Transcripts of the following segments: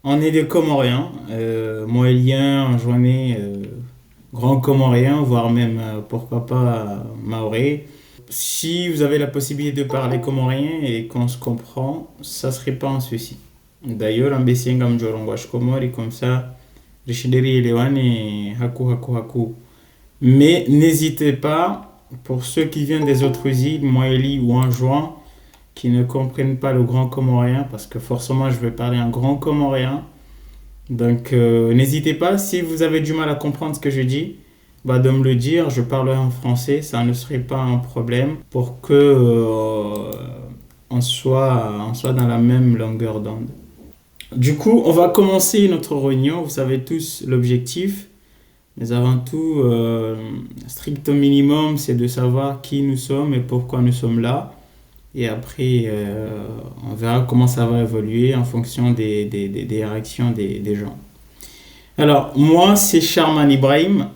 On est des Comoriens, Moéliens, Anjouanais, Grands Comoriens, voire même, pourquoi pas, Maoré. Si vous avez la possibilité de parler comorien et qu'on se comprend, ça serait pas un souci. D'ailleurs, en Bessinga Mjorongwash Komori, comme ça, Rishideri Elewane, Haku Haku Haku. Mais n'hésitez pas, pour ceux qui viennent des autres îles, Moélie ou Anjouan, qui ne comprennent pas le grand comorien, parce que forcément je vais parler en grand comorien. Donc n'hésitez pas, si vous avez du mal à comprendre ce que je dis, bah, de me le dire, je parlerai en français, ça ne serait pas un problème pour que on soit dans la même longueur d'onde. Du coup, on va commencer notre réunion, vous savez tous l'objectif, mais avant tout, strict au minimum, c'est de savoir qui nous sommes et pourquoi nous sommes là. Et après, on verra comment ça va évoluer en fonction des réactions des gens. Alors, moi, c'est Sharman Ibrahim,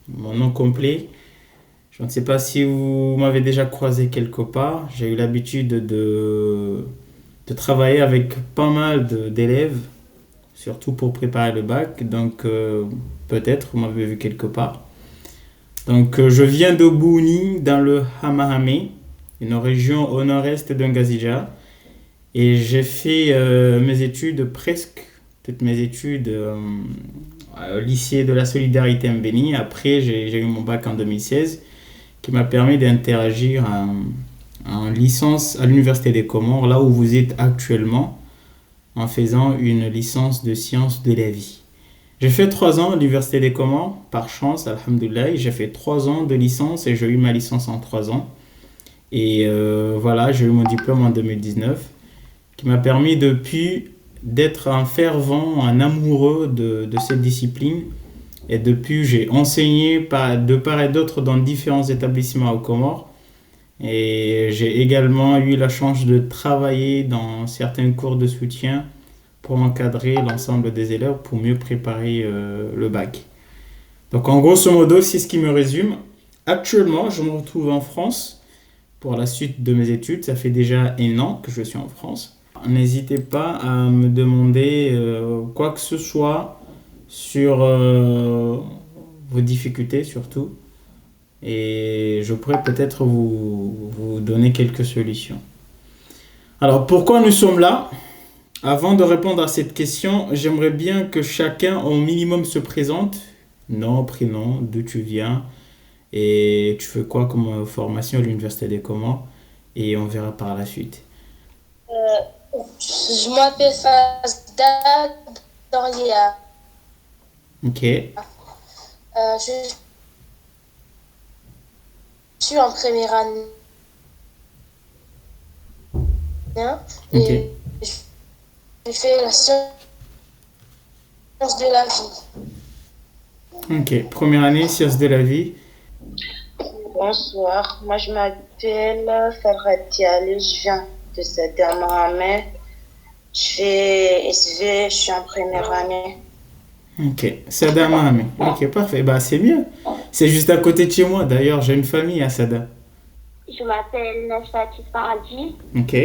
mon nom complet. Je ne sais pas si vous m'avez déjà croisé quelque part. J'ai eu l'habitude de travailler avec pas mal d'élèves, surtout pour préparer le bac. Donc, peut-être vous m'avez vu quelque part. Donc, je viens de Bouni, dans le Hamahame, une région au nord-est d'Angazija. Et j'ai fait mes études, presque toutes mes études, au lycée de la Solidarité Mbéni. Après, j'ai eu mon bac en 2016 qui m'a permis d'interagir en licence à l'Université des Comores, là où vous êtes actuellement, en faisant une licence de sciences de la vie. J'ai fait 3 ans à l'Université des Comores, par chance, alhamdoulilah. J'ai fait 3 ans de licence et j'ai eu ma licence en 3 ans. Et voilà, j'ai eu mon diplôme en 2019 qui m'a permis depuis d'être un fervent, un amoureux de cette discipline. Et depuis, j'ai enseigné de part et d'autre dans différents établissements aux Comores. Et j'ai également eu la chance de travailler dans certains cours de soutien pour encadrer l'ensemble des élèves pour mieux préparer le bac. Donc en grosso modo, c'est ce qui me résume. Actuellement, je me retrouve en France pour la suite de mes études. Ça fait déjà 1 an que je suis en France. N'hésitez pas à me demander quoi que ce soit sur vos difficultés surtout. Et je pourrais peut-être vous donner quelques solutions. Alors pourquoi nous sommes là? Avant de répondre à cette question, j'aimerais bien que chacun au minimum se présente. Nom, prénom, d'où tu viens et tu fais quoi comme formation à l'Université des Comores. Et on verra par la suite. Je m'appelle Fazda Doria. Ok, Je suis en première année hein, ok, et je fais la science de la vie. ok. Première année, sciences de la vie. Bonsoir, moi je m'appelle Farhat Diallo, je viens de Saddam. Je fais SV, je suis en première année. Ok, Sada Mahame. Ok, parfait. Bah, c'est mieux. C'est juste à côté de chez moi. D'ailleurs, j'ai une famille à Sada. Je m'appelle Nafati Faradi. Ok,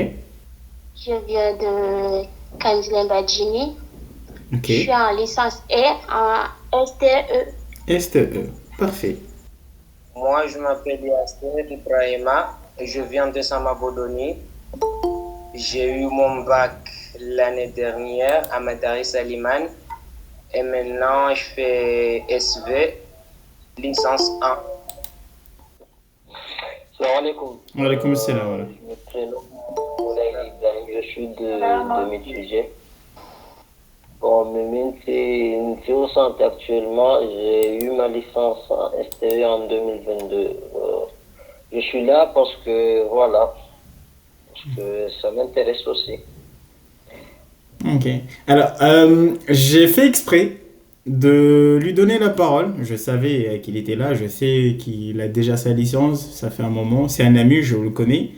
Je viens de Kanzlen Badjini. ok. Je suis en licence E en STE. STE. Parfait. Moi, je m'appelle Yasser Ibrahima, je viens de Samabodoni. J'ai eu mon bac l'année dernière à Madaris Aliman et maintenant je fais SV, licence 1. Salam alaikum. Wa alaykoum salam. Voilà. Je me prénomme Moulay Ibrahim, je suis de Métudier. Bon, Mémine, c'est au centre actuellement. J'ai eu ma licence en STE en 2022. Je suis là parce que, voilà, parce que ça m'intéresse aussi. Ok. Alors, j'ai fait exprès de lui donner la parole. Je savais qu'il était là. Je sais qu'il a déjà sa licence. Ça fait un moment. C'est un ami, je le connais.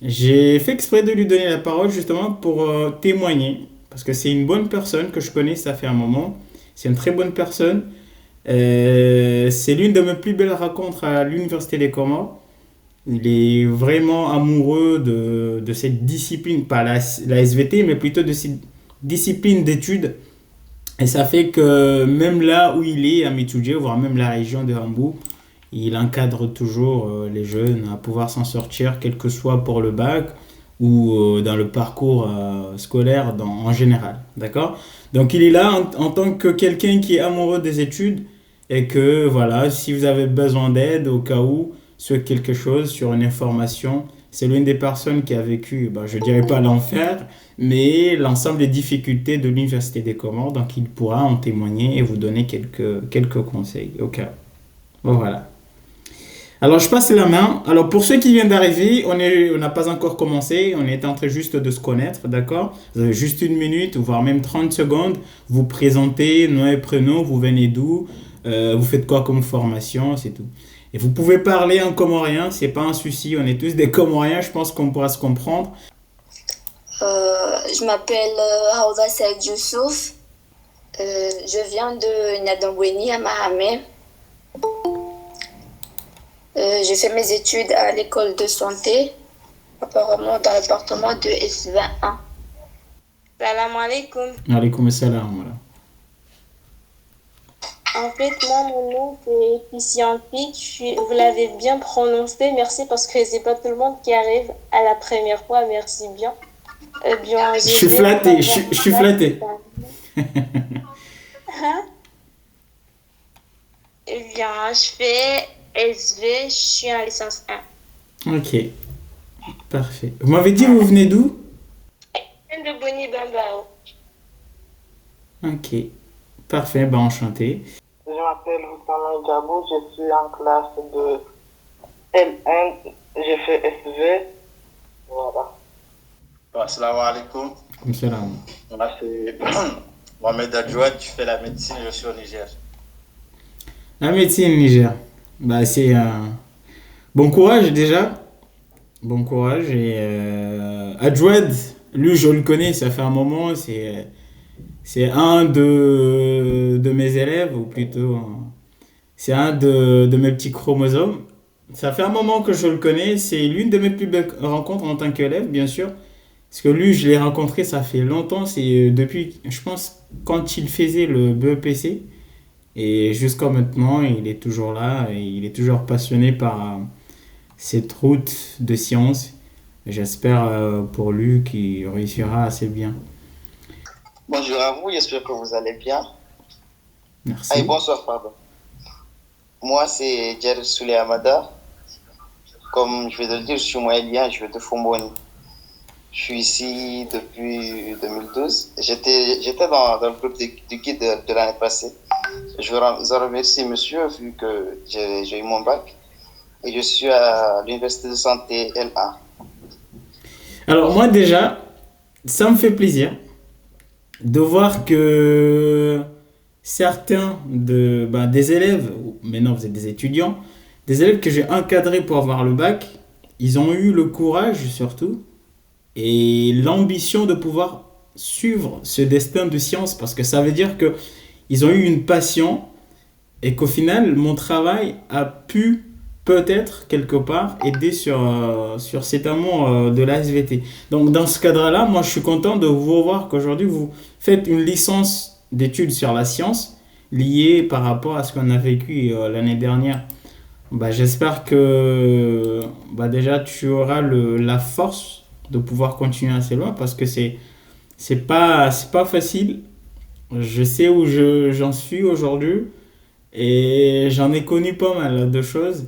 J'ai fait exprès de lui donner la parole justement pour témoigner. Parce que c'est une bonne personne que je connais, ça fait un moment. C'est une très bonne personne. C'est l'une de mes plus belles rencontres à l'Université des Comores. Il est vraiment amoureux de cette discipline, pas la SVT, mais plutôt de cette discipline d'études Et ça fait que même là où il est, à Mitsuji, voire même la région de Hambourg, il encadre toujours les jeunes à pouvoir s'en sortir, quel que soit pour le bac ou dans le parcours scolaire en général. D'accord? Donc il est là en tant que quelqu'un qui est amoureux des études et que voilà, si vous avez besoin d'aide au cas où, sur quelque chose, sur une information, c'est l'une des personnes qui a vécu, ben, je dirais pas l'enfer, mais l'ensemble des difficultés de l'Université des Comores. Donc il pourra en témoigner et vous donner quelques conseils au cas où. Bon, voilà. Alors, je passe la main. Alors, pour ceux qui viennent d'arriver, on n'a pas encore commencé. On est en train juste de se connaître, d'accord? Vous avez juste une minute, voire même 30 secondes. Vous présentez, nom et prénom, vous venez d'où, vous faites quoi comme formation, c'est tout. Et vous pouvez parler en comorien, c'est pas un souci. On est tous des Comoriens, je pense qu'on pourra se comprendre. Je m'appelle Haouda Saïd Youssouf. Je viens de Nyadongweni à Mahamé. J'ai fait mes études à l'école de santé, apparemment dans le département de S21. Salam alaikum. Alaykoum salam, voilà. En fait, moi, mon nom, c'est Kissi. Vous l'avez bien prononcé, merci, parce que c'est pas tout le monde qui arrive à la première fois, merci bien. Eh bien, Je suis flatté, je suis flatté. Hein? Eh bien, je fais SV, je suis en licence 1. Ok, parfait. Vous m'avez dit vous venez d'où? Je viens de Boni Bambao. Ok, parfait, ben enchanté. Je m'appelle Oussama Djabou, je suis en classe de L1, j'ai fait SV. Voilà. Assalamu alaikum. Comme ça là. Moi, c'est Mohamed Adjouad, je fais la médecine, je suis au Niger. La médecine Niger. Bah, c'est un bon courage déjà. Bon courage. Et Adjouad, lui, je le connais, ça fait un moment. C'est un de mes élèves, ou plutôt, c'est un de mes petits chromosomes. Ça fait un moment que je le connais. C'est l'une de mes plus belles rencontres en tant qu'élève, bien sûr. Parce que lui, je l'ai rencontré, ça fait longtemps. C'est depuis, je pense, quand il faisait le BEPC. Et jusqu'à maintenant, il est toujours là. Et il est toujours passionné par cette route de science. J'espère pour lui qu'il réussira assez bien. Bonjour à vous, j'espère que vous allez bien. Merci. Allez, bonsoir, pardon. Moi, c'est Jared Souley Amada. Comme je vais te le dire, je suis moélien, je vais de Fomboni. Je suis ici depuis 2012. J'étais dans le groupe du guide de l'année passée. Je vous remercie, monsieur, vu que j'ai eu mon bac. Et je suis à l'Université de santé LA. Alors, moi, déjà, ça me fait plaisir de voir que certains des élèves, maintenant vous êtes des étudiants, des élèves que j'ai encadrés pour avoir le bac, ils ont eu le courage surtout et l'ambition de pouvoir suivre ce destin de science parce que ça veut dire qu'ils ont eu une passion et qu'au final, mon travail a pu peut-être quelque part aider sur cet amour de la SVT. Donc dans ce cadre-là, moi je suis content de vous voir qu'aujourd'hui vous faites une licence d'études sur la science liée par rapport à ce qu'on a vécu l'année dernière. J'espère que déjà tu auras la force de pouvoir continuer assez loin parce que c'est pas facile. Je sais où j'en suis aujourd'hui et j'en ai connu pas mal de choses.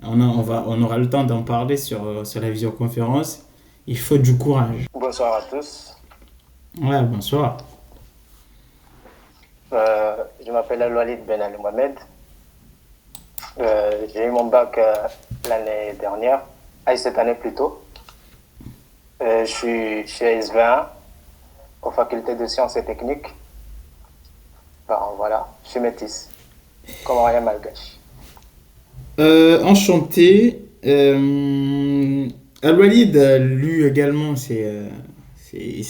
On aura le temps d'en parler sur la visioconférence. Il faut du courage. Bonsoir à tous. Ouais, bonsoir. Je m'appelle Al-Walid Ben Al-Mohamed. J'ai eu mon bac l'année dernière, cette année plutôt. Je suis chez SV1, aux facultés de sciences et techniques. Voilà, je suis métis, comorien malgache. Enchanté. Al-Walid, lui également, c'est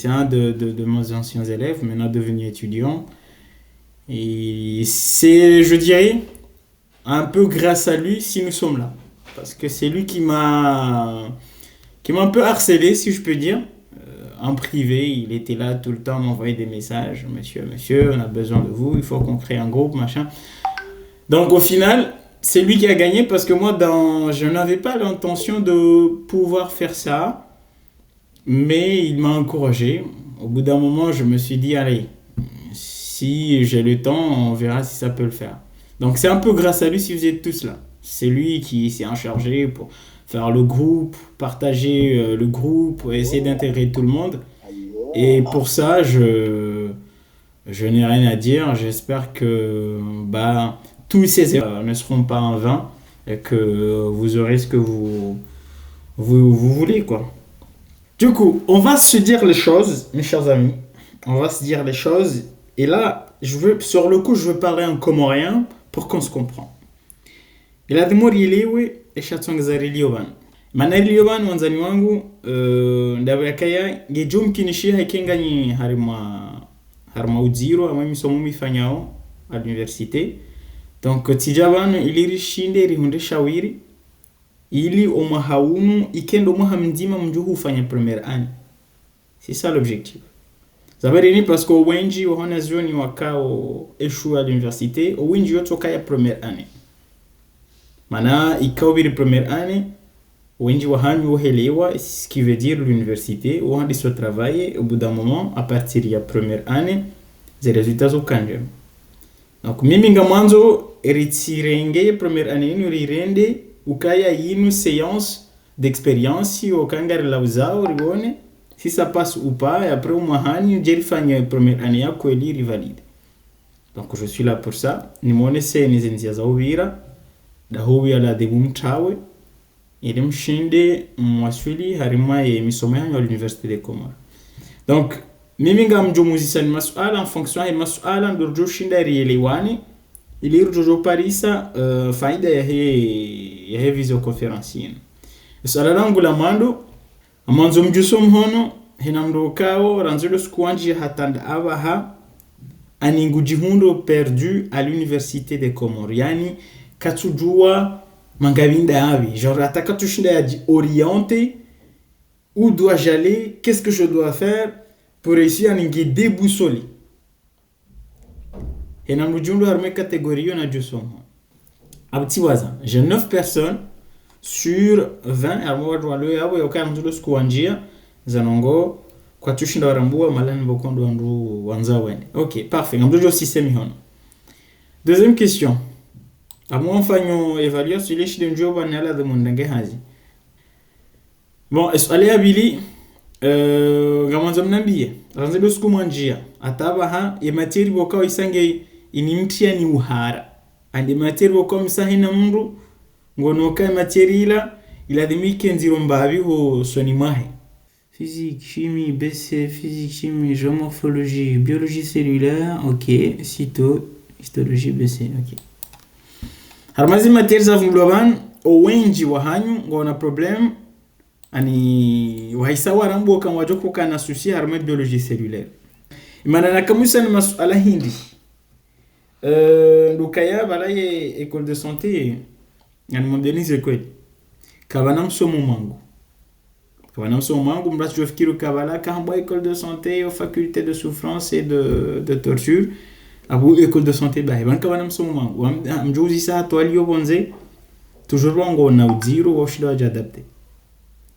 un de mes anciens élèves, maintenant devenu étudiant. Et c'est, je dirais, un peu grâce à lui si nous sommes là. Parce que c'est lui qui m'a un peu harcelé, si je peux dire, en privé, il était là tout le temps, m'envoyer des messages. Monsieur, on a besoin de vous, il faut qu'on crée un groupe, machin. Donc au final, c'est lui qui a gagné parce que moi, je n'avais pas l'intention de pouvoir faire ça. Mais il m'a encouragé. Au bout d'un moment, je me suis dit, allez, si j'ai le temps, on verra si ça peut le faire. Donc c'est un peu grâce à lui si vous êtes tous là. C'est lui qui s'est en chargé pour faire le groupe, partager le groupe, essayer d'intégrer tout le monde. Et pour ça, je n'ai rien à dire. J'espère que tous ces efforts ne seront pas en vain et que vous aurez ce que vous voulez, quoi. Du coup, on va se dire les choses, mes chers amis. On va se dire les choses. Et là, sur le coup, je veux parler en comorien pour qu'on se comprenne. Il a demorielewe eshatsongazarelioban. Manarelioban wanzani wangu ndabakaya ngejum kinishi hakenganyi harma udziro ama misomo mifanyao à l'université. Donc tijaban ilirishinde rihunde shawiri ili omahaunu ikendo muhamdima mjuhu ufanya première année. C'est ça l'objectif. Zabarini parce que wengi wahona zioni wakao échoué à l'université, wengi yote wakaya première année. Mana ikao biri première année, wengi wahami wohelewa, ce qui veut dire l'université, wahandi so travailler au bout d'un moment à partir de la première année, les résultats sont kanje. Donc mimi ngamanzo eritirenge première année ni rirende ukaya yinu séance d'expérience au kangari la uzao ribone si ça passe ou pas et après umahani jerifanya première année yako eli rivalide. Donc je suis là pour ça. Ni monese nizenzia za uvira da huwi ala de mumtawe ili mshinde mwaswili harima ya misomo yangu à l'université de Comores. Donc mimi ngamjumuzisa ni masuala en fonction ya masuala ndojo shinda rielewani ili rujojo parisa faida ya he visioconference. Swala langu la mando amanzo mjuso mhono hinamrokao ranzelo skuanji hatanda abaha aningujihundo perdu à l'université de Comores. Yani katujua mangabinda avi genre ataka tushinda yaji orienter où dois-je aller, qu'est-ce que je dois faire pour réussir à ningi déboussoler. Hinamrujundo harme catégorie na juso. Abtiwaza, j'ai 9 personnes sur 20 armoa le yabo yoka mzulo skuanjia zanongo kwa tushinda warambua malani bokondo wandu wanza wene. OK, parfait. Ngamdojo système hono. Deuxième question. Amo mfanyo évaluer sur les chiffres de njoba nala de mundenge hazi. Bon, est-ce abili ngamanzo mnambie. Ranzelo skumanjia ataba ha ye matieri boka isange inimtia ni uhara. Andi matieri boka misahina mundu ngono kai matieri ila demike nziro mbabi ho soni mahe. Physique, chimie, BC, physique, chimie, géomorphologie, biologie cellulaire, OK, histologie, BC, OK. Harmazi matieri za vumloban owenji wahanyu ngona problem ani wahisawa rambo kan wajoko kana susi harma biologie cellulaire. Imana nakamusa ni masuala hindi. Ndukaya balaye école de santé ngani mondenize kweli. Kabana msomo mangu. Kabana msomo mangu mrasi jofikiru kabala kamba école de santé aux facultés de souffrance et de torture. Abu école de santé ba ban kabana msomo mangu. Mjuzi sa toalio bonze toujours wango na udiro washida wajadapte.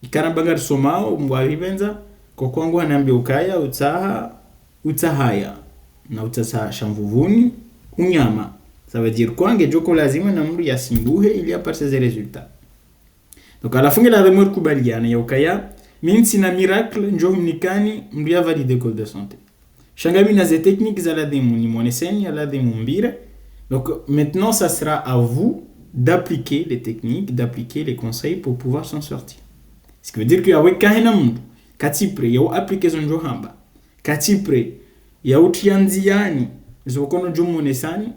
Ikana bangar somao mwavibenza kokwangu anambia ukaya utahaya na utasa shamvuvuni unyama. Ça veut dire kwange joko lazima na mru yasimbuhe ili apate ces résultats. Donc à la fin de la demeure kubaliana ya ukaya minsi na miracle njo mnikani mru ya valide école de santé. Shangami na ze techniques za la demu ni moneseni ala demu mbire. Donc maintenant ça sera à vous d'appliquer les techniques, d'appliquer les conseils pour pouvoir s'en sortir. Ce qui veut dire que yawe kahina mundu katipre yao application njo hamba. Katipre yao tianziani zokono njo monesani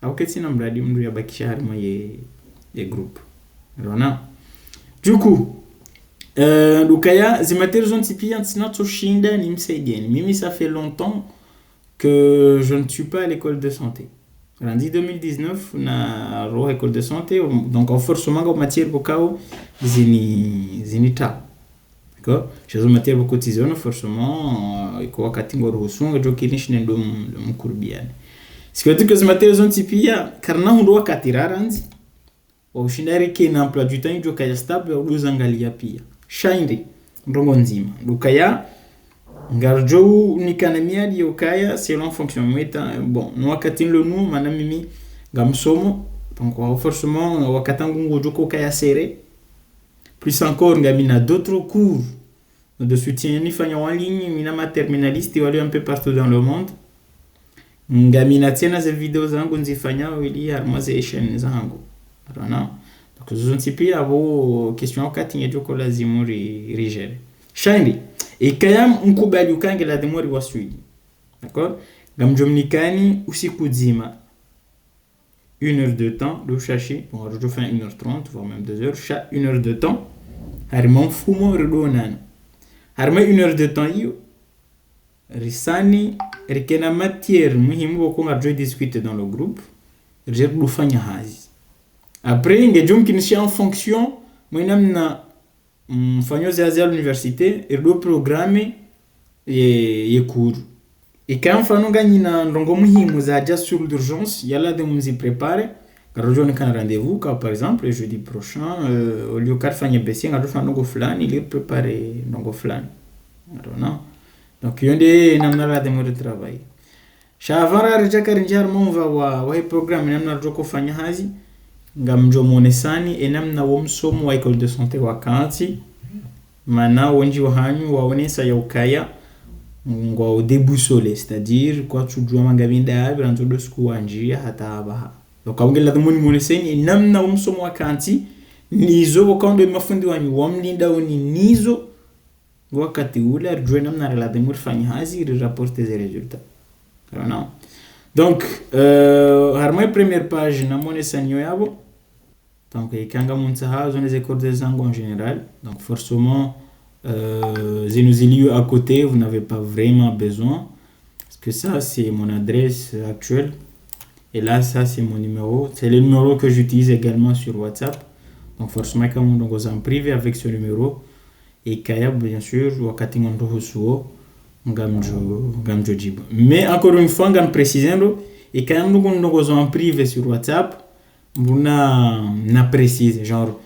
au ketina mradi mndu ya bakisha harima ye groupe. Rona. Du coup, Lukaya, zimateri zontipia ntinato shinda ni msaidieni. Mimi ça fait longtemps que je ne suis pas à l'école de santé. Lundi 2019 na ro école de santé donc en force manga matière bokao zini ta. d'accord chez zo matière cotisation forcément iko wakati ngoro husunga jo kinish ndo mkurbiani sikio que zo matière zon tipia karna hundo wakati raranzi wa ushindari ke na emploi du temps jo kaya stable au dozangalia pia shaindi ndongo nzima ndukaya ngarjo nikanemia di okaya selon fonction meta bon no wakati lo nu mana mimi gamsomo donc forcément wakatangu ngojo ko kaya serré plus encore ngamina d'autres cours de soutien ni fanya en ligne mina ma terminaliste wali un peu partout dans le monde ngamina tena za video zangu nzifanya wili harmaze chaîne zangu rana donc zo ntipi abo question wakati ngejo ko lazima rigere shaindi et kayam mkubali ukange la demori wa suidi d'accord gamjomnikani usiku zima 1 heure de temps de chercher bon je fais 1h30 voire même 2 heures chaque 1 heure de temps harmon fumo redonan harma 1 heure de temps yo risani rikena matière muhimu ko ngarjo discuter dans le groupe j'ai lu fanya hazi après ngejum kinishia en fonction mwenamna mfanyozi à l'université et le programme et cours et quand fano ganyina ndongo muhimu za ja sur l'urgence yala de muzi préparer car je ne rendez-vous car par exemple le jeudi prochain au lieu de faire bessie ngado fano go fulani il préparer ndongo fulani non donc yonde namna de mode travail shavara rejaka rinjar monva wa programme namna joko fanya hazi ngamjo monesani enamna wo msomo wa école de santé wakati mana wonji wahanyu waonesa ya ukaya ngo déboussole c'est-à-dire quoi tu dois mangaminda branzo do skuanjia hata abaha donc awngela dumuni monesani enamna wo msomo wakati nizo wakande mafundi wanyu wamlinda oni nizo wakati ule arjwe namna la demur fanya hazi rapporter les résultats non donc harma première page na monesani yabo donc ikanga munsaha zone des écoles des langues en général donc forcément zenuziliu à côté vous n'avez pas vraiment besoin parce que ça c'est mon adresse actuelle et là ça c'est mon numéro, c'est le numéro que j'utilise également sur WhatsApp donc forcément quand on est en privé avec ce numéro et kaya bien sûr wakati ngondo husuo ngamjo jibu mais encore une fois ngam précisando et quand on est en privé sur WhatsApp na précise genre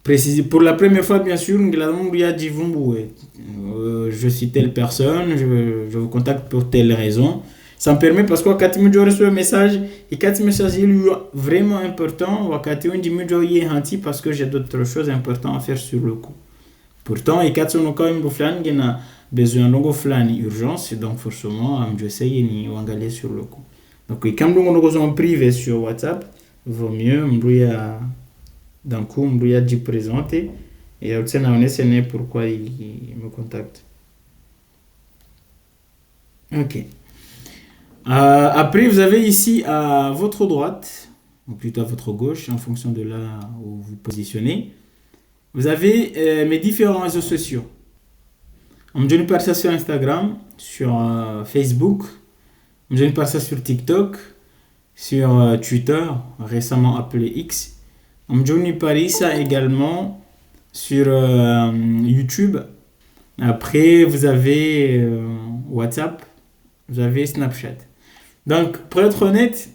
précise pour la première fois bien sûr je suis telle personne je vous contacte pour telle raison ça me permet parce que quand je reçois un message et quand le message est vraiment important wakati on dit hanti parce que j'ai d'autres choses importantes à faire sur le coup pourtant et quand on a une flani na besoin de flani urgence donc forcément je sais ni wangalia sur le coup donc quand on est en privé sur WhatsApp vaut mieux mbrouya d'un coup mbrouya d'y présenter et aussi na on pourquoi il me contacte. OK. Après vous avez ici à votre droite ou plutôt à votre gauche en fonction de là où vous positionnez vous avez mes différents réseaux sociaux. Je ne parle ça sur Instagram, sur Facebook, je ne parle ça sur TikTok, sur Twitter, récemment appelé X. Je ne parle ça également sur YouTube. Après, vous avez WhatsApp, vous avez Snapchat. Donc, pour être honnête,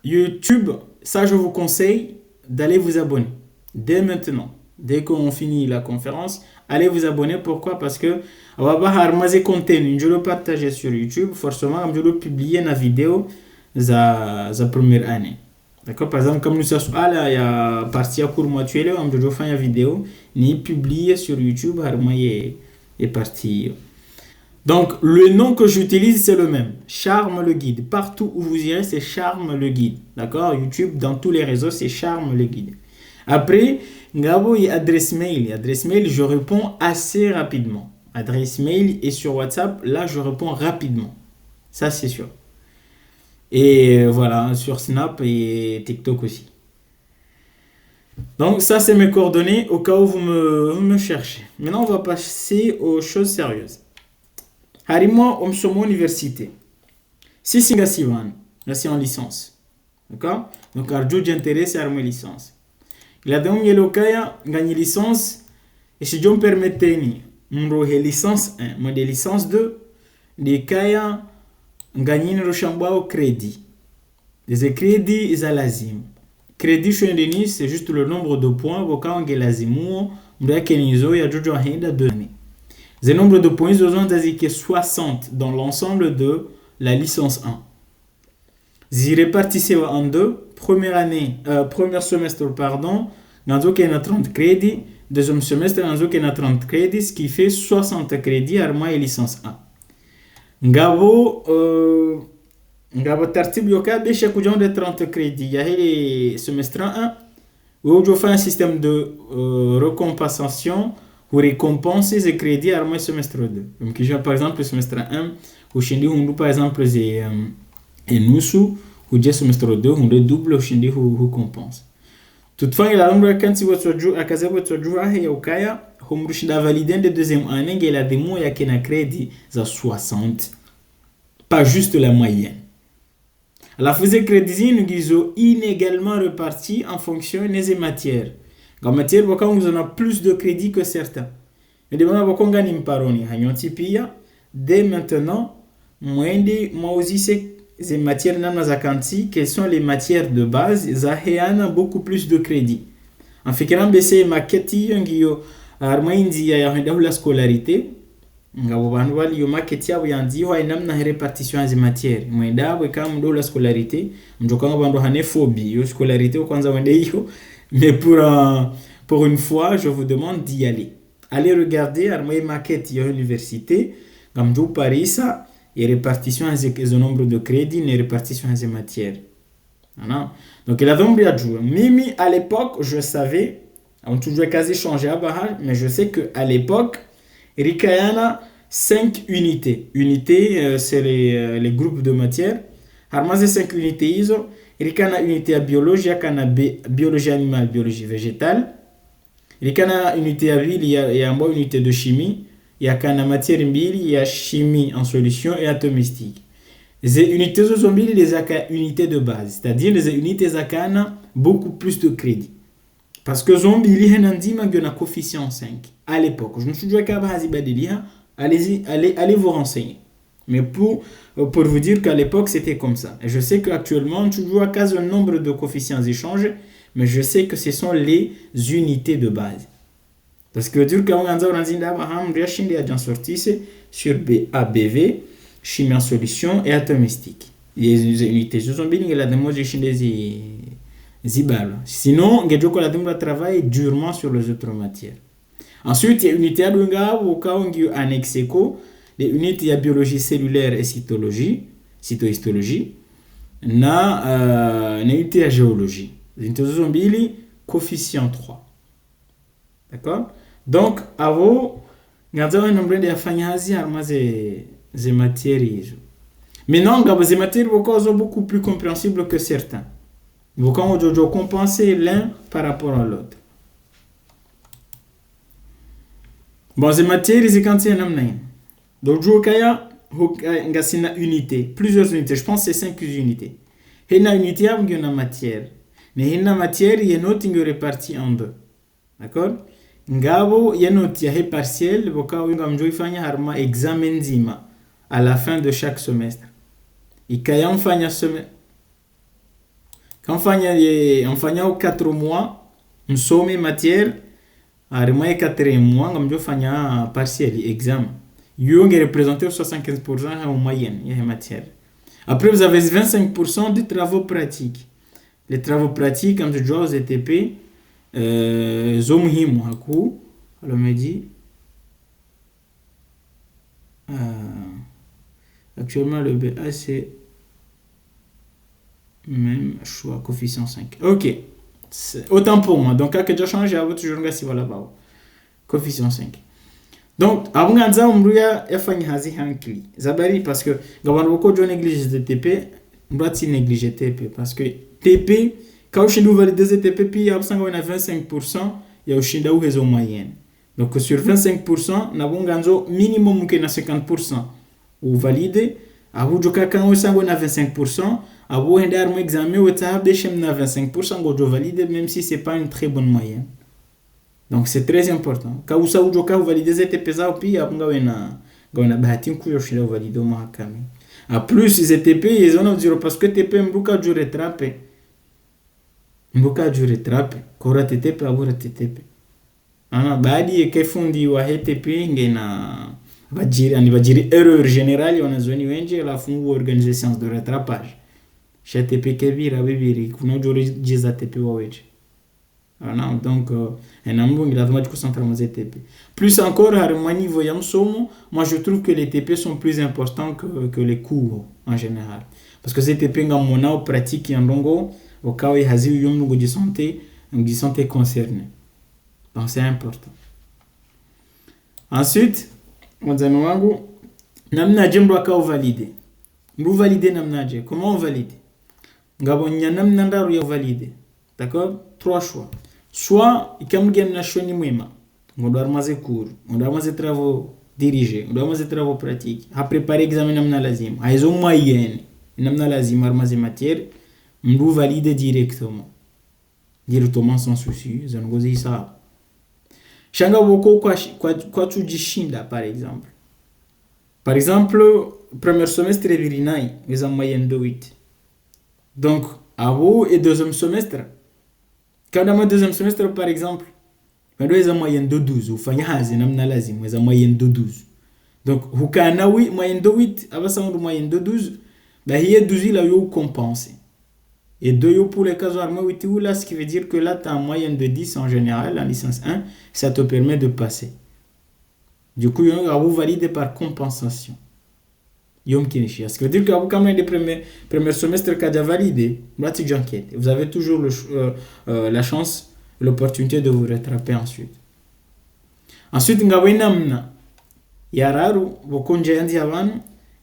YouTube, ça je vous conseille d'aller vous abonner dès maintenant. Dès qu'on finit la conférence, allez vous abonner. Pourquoi? Parce que on va avoir contenu. Je le partage sur YouTube. Forcément, je le publier la vidéo za première année. D'accord? Par exemple, comme nous sommes là, il y a partie à cours moitié là, je fais une vidéo, ni publié sur YouTube, est parti. Donc, le nom que j'utilise, c'est le même. Charme le guide. Partout où vous irez, c'est Charme le guide. D'accord? YouTube, dans tous les réseaux, c'est Charme le guide. Après, Ngabo et adresse mail. Adresse mail, je réponds assez rapidement. Adresse mail et sur WhatsApp, là, je réponds rapidement. Ça, c'est sûr. Et voilà, sur Snap et TikTok aussi. Donc, ça, c'est mes coordonnées au cas où vous me cherchez. Maintenant, on va passer aux choses sérieuses. Harimo Omsomo Université. Si Singasivan, là, c'est en licence. D'accord? Donc, Arjo d'intérêt, c'est Harimo licence. Il a donc eu l'occasion de gagner licence et si je me permettez, mro he licence 1 mo de licence 2 de kaya nganyini ro shambao crédit des crédits za lazim crédit shwendeni c'est juste le nombre de points voka nge lazimu mro yake nizo ya jojo henda 2 années. Le nombre de points ils ont indiqué 60 dans l'ensemble de la licence 1. Ils répartissaient en deux. Premier semestre, pardon, dans lequel il y a 30 crédits. Deuxième semestre, dans lequel il y a 30 crédits, ce qui fait 60 crédits à la licence 1. Ngabo tartib yoka de chaque jour de 30 crédits. Il y a le semestre 1 où je fais un système de recompensation pour récompenser ces crédits à le semestre 2. Donc, par exemple, le semestre 1, où je par exemple, c'est nous ou le semestre 2, on redouble ou compense. Toutefois, il y a un quand si votre jour à casa votre jour à Yokaya, on va valider de deuxième année, il y a des mots qui ont crédit à 60, pas juste la moyenne. La faisait crédit, nous avons inégalement répartis en fonction des matières. En matière, on a plus de crédits que certains. Mais on gagne paroni. Dès maintenant, moi aussi ces matières quelles sont les matières de base, ça beaucoup plus de crédits. En fait, quand on maquetti, on a la scolarité. Yo maquetti a yandi wa inamna répartition des matières. Mwenda kama ndo la scolarité, mjokanga bando hane phobie. Yo scolarité kwanza wende hiyo. Mais pour une fois, je vous demande d'y aller. Allez regarder à ma maquette à l'université, comme d'où Paris, ça, et répartition des nombre de crédits, et répartition des matières. Voilà. Donc, il avait oublié de jouer. Mimi, à l'époque, je savais, on toujours quasi changé à Bahar, mais je sais qu'à l'époque, Rikayana, 5 unités. Unités, c'est les groupes de matières. Harmazé 5 unités ISO. Il y a une unité à biologie, il y a biologie animale, biologie végétale. Il y a une unité à ville, il y a une unité de chimie. Il y a une matière il y a chimie en solution et atomistique. Les unités de zombies, les unités de base, c'est-à-dire les unités à beaucoup plus de crédit. Parce que zombie, il y a un coefficient 5 à l'époque. Je ne suis pas capable de dire, allez vous renseigner. Mais pour vous dire qu'à l'époque, c'était comme ça. Et je sais qu'actuellement, toujours à cause d'un nombre de coefficients échangent, mais je sais que ce sont les unités de base. Parce que dire qu'on a déjà sorti sur ABV, chimie en solution et atomistique. Les unités, je suis bien là, moi j'ai des zibal. Sinon, on travaille durement sur les autres matières. Ensuite, il y a unité à l'unga ou annexé les unités de biologie cellulaire et cytohistologie, na unité de géologie. Les unités de coefficient 3. D'accord? Donc, à vous, regardez un nombre de fanyazi à ces matières. Maintenant, ces matières sont beaucoup plus compréhensibles que certains. Vous pouvez compenser l'un par rapport à l'autre. Bon, ces matières, c'est quand c'est un donc, il y a une unité, plusieurs unités, je pense que c'est 5 unités. Il y a une unité, il y a une matière. Mais il y a une matière, il y a une autre répartie en deux. D'accord? Il y a une autre partielle, il y a un examen zima à la fin de chaque semestre. Et quand on fait un semestre, quand on fait 4 mois, on somme matière, à 4 mois, on fait un partiel, examen. Vous représentez 75% en moyenne en matière. Après, vous avez 25% de travaux pratiques. Les travaux pratiques, comme je dis aux ETP, Zomhim Haku, alors me dit, actuellement le BA c'est même choix, coefficient 5. Ok, autant pour moi. Donc, quand je change, je vais toujours regarder là-bas. Coefficient 5. Donc, avant de ça, on doit faire un cli. Zabari, parce que quand on beaucoup de néglige de TP, on doit négliger TP. Parce que TP, quand on valide des TP, puis il y a 25%, il y a aussi une raison moyenne. Donc, sur 25%, on a un minimum qui est 50%. Ou valide, à vous, quand on a 25%, à vous, on a un examen où on a 25%, on valide, même si ce n'est pas une très bonne moyenne. Donc c'est très important. Ka usaujoka uvalide ZTP zao pia ngawena bahati nkuyo shida uvalide mahakami. A plus ZTP yezona zero parce que TP mbuka jure trape. Mbuka jure trape. Kora TTP abura TTP. Ana baadi yekefundi wa HTP ngena bajiri erreur générale wanazoni wenje la fungu organiser séance de rattrapage. Chez TP kevira bibiri kuna jure jiza TP waweje. Voilà, donc un amour il a vraiment de concentrer mon TP. Plus encore à mon niveau yamsomo, moi je trouve que les TP sont plus importants que les cours en général. Parce que ces TP ngamona au pratique yandongo au cas où hazi yomnugo de santé concernée. Donc c'est important. Ensuite, mwanzani wangu namna jembo aka valide. Mbu valide namna je. Comment on valide? Ngabonya namna ndaru ya valide. D'accord? 3 choix. Soit ikamgem na shoni mwema. Ngodo armaze cours, ngodo armaze travaux dirigés, ngodo armaze travaux pratiques. A préparer examen namna lazim. Aizo moyenne namna lazim armaze matière. Mbu valide directement. Directement sans souci, zangozi ça. Shanga boko kwa tujishinda par exemple. Par exemple, premier semestre virinai, ils ont moyenne de 8. Donc, abo et deuxième semestre. Quand on a deuxième semestre par exemple, ils ont moyenne de 12. Ou fanya hazi namna lazim, ils ont moyenne de 12. Donc, hukana oui moyenne de 8, abasa on moyenne de 12, bah hier 12 il a eu compensé. Et 2 pour les cas où là, ce qui veut dire que là, tu as une moyenne de 10 en général, en licence 1, ça te permet de passer. Du coup, vous validez par compensation. Ce qui veut dire que vous, quand même, les premiers semestres qui ont validé, vous avez toujours la chance, l'opportunité de vous rattraper ensuite. Ensuite, vous avez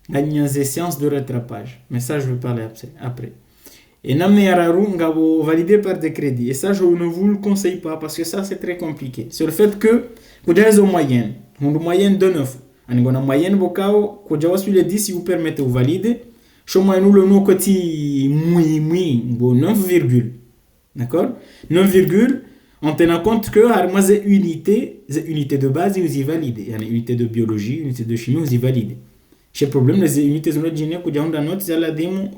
des séances de rattrapage. Mais ça, je vais parler après. Et namne yararu ngabo validé par des crédits. Et ça, je ne vous le conseille pas parce que ça, c'est très compliqué. C'est le fait que vous avez une moyenne. Une moyenne de 9. Une moyenne, vous avez sur les 10 si vous permettez de valider. Je vous ai le nom côté moui, 9, d'accord? 9, en tenant compte que les unités de base, vous y validez. Il y a une unité de biologie, une unité de chimie, vous y validez. Le problème, les unités de génie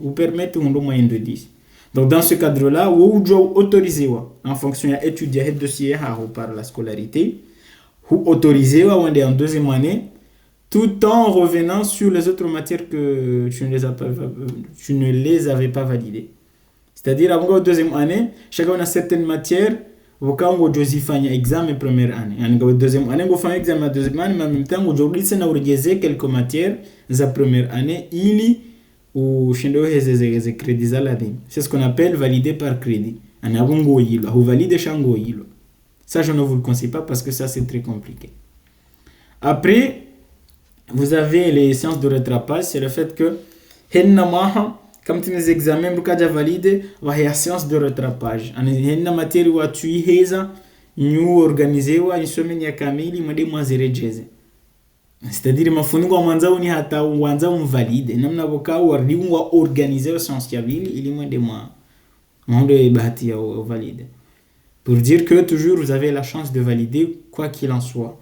vous permettent une moyenne de 10. Donc, dans ce cadre-là, vous devez autoriser, en fonction de l'étude de dossier par la scolarité, vous autorisez en deuxième année, tout en revenant sur les autres matières que tu ne les avais pas validées. C'est-à-dire, avant la deuxième année, chacun a certaines matières, vous avez un examen première année. En deuxième année, vous faites un examen deuxième année, mais en même temps, vous avez quelques matières la première année, ou crédits. C'est ce qu'on appelle valider par crédit. Vous validez chango. Ça, je ne vous le conseille pas parce que ça, c'est très compliqué. Après, vous avez les séances de rattrapage. C'est le fait que, comme tu les examens, vous avez validé la séance de rattrapage. En une matière où tu nous organisé une semaine ya kamili mwende mwazirejeze. C'est-à-dire mafungo mwanzao ni hata uanza valide. Namna boka wardi wa organiser séance ya vile ili mwende mwende bahati ya valide. Pour dire que toujours vous avez la chance de valider quoi qu'il en soit.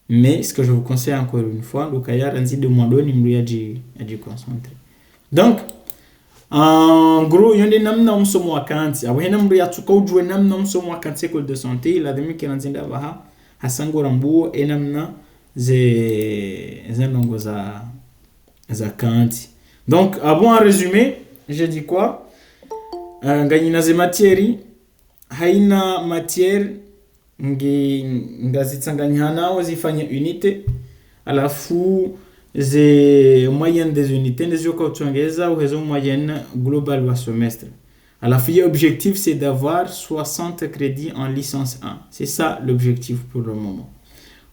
Mais ce que je vous conseille encore une fois, le kaya ranzi de mwandoni mluyaji concentrer. Donc, en gros, il y a des namna msomo wa kanti. Awena mru ya tuka ujue namna msomo wa kanti école de santé. La demi ki nanzinda baha hasango rambuo e namna zenongo za kanti. Donc, bon, en résumé, j'ai dit quoi? Nganyina ze matieri haina matière ngazitsanganya nao zifanye unité alafu ze moyenne des unités ndio kwa tuongeza uwezo moyenne globale wa semestre. Alafu l'objectif c'est d'avoir 60 crédits en licence 1. C'est ça l'objectif pour le moment.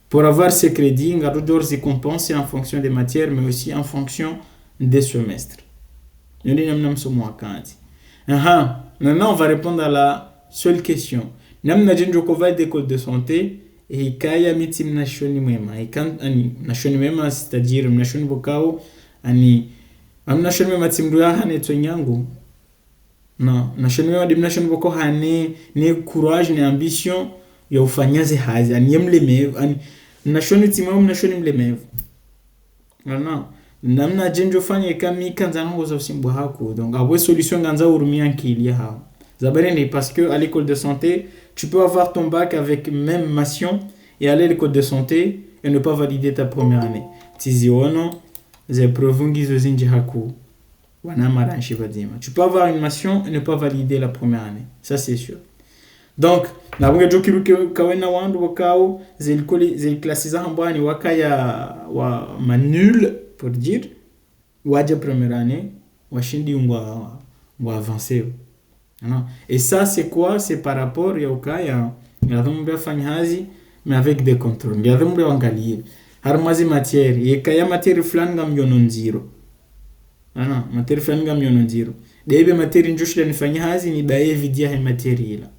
Pour avoir ces crédits, on doit se compenser en fonction des matières mais aussi en fonction des semestres. Maintenant on va répondre à la seule question. Namna jenjo kova d'école de santé et kaya miti mnashoni mwema. Mnashoni mwema c'est-à-dire mnashoni bokao ani mnashoni mwema timruya hane tonyangu. Non, mnashoni mwema de mnashoni bokao hane ne courage ne ambition ya ufanya hazi ani mlemevu ani nashoni timamu nashoni mlemevu ana namna jenjo fanya kama ikanza ngo za usimbwa hako donc avoir solution ganza urumia nkili ha zabarene parce que à l'école de santé tu peux avoir ton bac avec même mention et aller à l'école de santé et ne pas valider ta première année tiziono ze provungi zo zinji hako wana maranshi badima tu peux avoir une mention et ne pas valider la première année ça c'est sûr donc na bunge jokiruke kawena wandu wakao ze classes za hambani wakaya wa manul pour dire waje première année washindi ngwa avancer non et ça c'est quoi c'est par rapport ya ukaya ya dhumbe fanyazi mais avec des contrôles ya dhumbe wangalie harmazi matière yekaya matière fulani ngamyono zero ana matière fulani ngamyono zero debe matière njoshile nifanyazi ni baye vidia he matière ila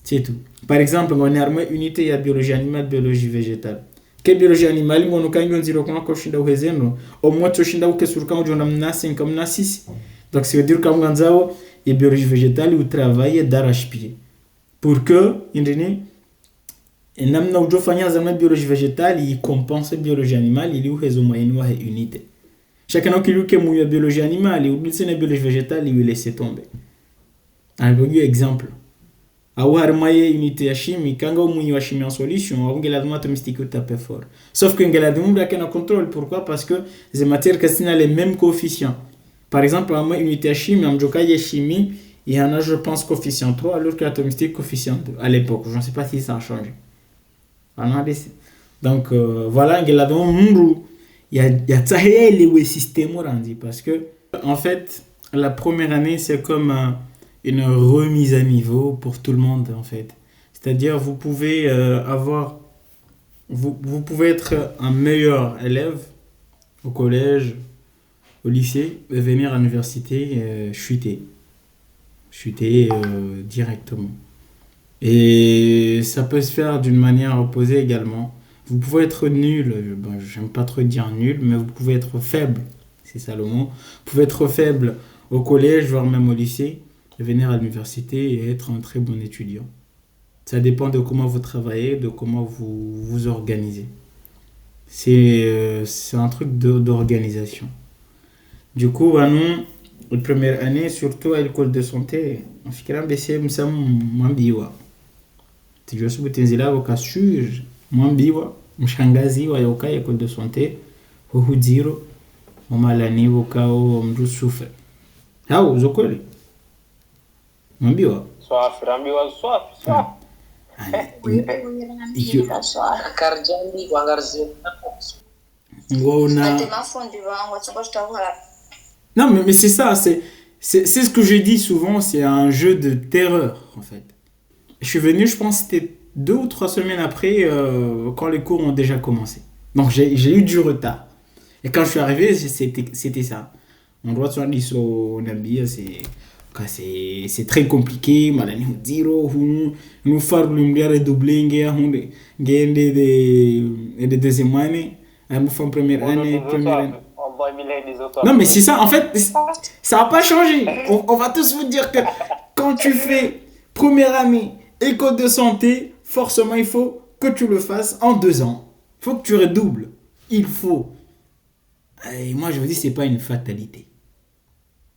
c'est tout par exemple on a armé unité ya biologie animale biologie végétale que biologie animale ngono kanyo zero kwa kushinda uhezeno au moins toshinda ukesuruka ujona mna 5 comme na 6 donc ça veut dire que nganzao et biologie végétale ou travailler d'arrache-pied pour que indeni namna ujofanya za biologie végétale il compense biologie animale il uhezo moyenne wa unité chacun qui luke mu biologie animale ou c'est biologie végétale il laisse tomber un bon exemple avoir maye unité ya chimie kanga umunyi wa chimie en solution ongela dama tomistique taper fort sauf que ngela dama kana contrôle pourquoi parce que les matières qui ont les mêmes coefficients par exemple à moi unité ya chimie amjoka ya chimie il y en a je pense coefficient 3 alors que atomistique coefficient 2 à l'époque je ne sais pas si ça a changé donc voilà ngela dama mundu ya tsahele we système orandi parce que en fait la première année c'est comme une remise à niveau pour tout le monde en fait. C'est-à-dire vous pouvez vous pouvez être un meilleur élève au collège, au lycée et venir à l'université chuter directement. Et ça peut se faire d'une manière opposée également. Vous pouvez être nul, j'aime pas trop dire nul, mais vous pouvez être faible, c'est ça le mot. Vous pouvez être faible au collège, voire même au lycée. Venir à l'université et être un très bon étudiant. Ça dépend de comment vous travaillez, de comment vous vous organisez. C'est un truc d'organisation. Du coup, nous, la première année, surtout à l'école de santé, on fait qu'un BCM, ça m'a biwa. Tu vois, si vous êtes là, vous êtes sûr, m'a biwa, mshangazi wa yoka école de santé, vous dire, on m'a l'année, vous êtes souffre. Ah, vous êtes Mambiwa. Soif, rambiwa soif. Karjandi wangarzi. Ngona. Non mais c'est ça, c'est ce que je dis souvent, c'est un jeu de terreur en fait. Je suis venu, je pense c'était 2 ou 3 semaines après quand les cours ont déjà commencé. Donc j'ai eu du retard. Et quand je suis arrivé, c'était ça. On doit se dire au Nambia, c'est très compliqué malani hudiro nous faire l'umbiare redoubler ngende de deuxième année nous faire première année non mais c'est ça en fait ça va pas changer on va tous vous dire que quand tu fais première année école de santé forcément il faut que tu le fasses en 2 ans il faut que tu redoubles il faut et moi je vous dis c'est pas une fatalité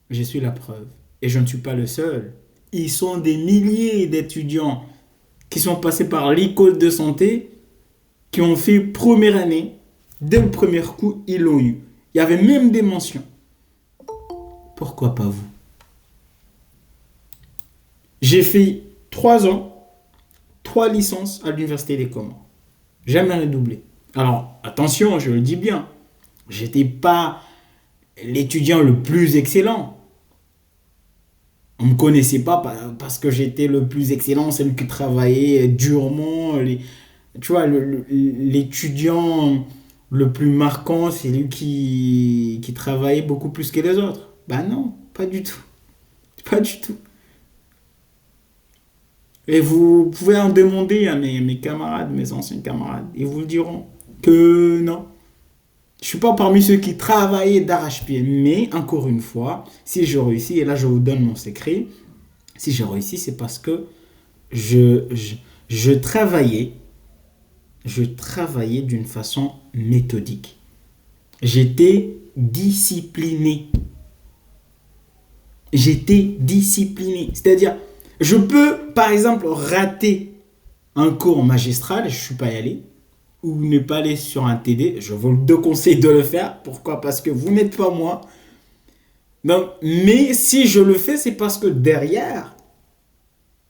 je suis la preuve. Et je ne suis pas le seul. Ils sont des milliers d'étudiants qui sont passés par l'école de santé, qui ont fait première année. Dès le premier coup, ils l'ont eu. Il y avait même des mentions. Pourquoi pas vous? J'ai fait 3 ans, 3 licences à l'université des Comores. Jamais redoublé. Alors, attention, je le dis bien. J'étais pas l'étudiant le plus excellent. On me connaissait pas parce que j'étais le plus excellent, celui qui travaillait durement. Tu vois, l'étudiant le plus marquant, c'est lui qui travaillait beaucoup plus que les autres. Ben non, pas du tout. Pas du tout. Et vous pouvez en demander à mes camarades, mes anciens camarades. Ils vous le diront que non. Je ne suis pas parmi ceux qui travaillaient d'arrache-pied. Mais, encore une fois, si je réussis, et là je vous donne mon secret, si je réussis, c'est parce que je je travaillais d'une façon méthodique. J'étais discipliné. C'est-à-dire, je peux, par exemple, rater un cours magistral, je ne suis pas allé, ou ne pas aller sur un TD. Je vous déconseille de le faire. Pourquoi? Parce que vous n'êtes pas moi. Donc, mais si je le fais, c'est parce que derrière,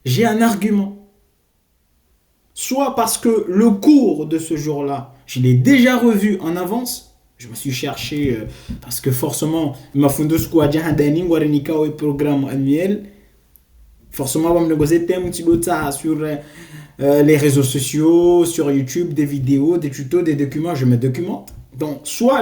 j'ai un argument. Soit parce que le cours de ce jour-là, je l'ai déjà revu en avance. Je me suis cherché, parce que forcément, ma fondosco a déjà un programme annuel. Forcément, on va me négocier sur les réseaux sociaux, sur YouTube, des vidéos, des tutos, des documents. Je me documente. Donc, soit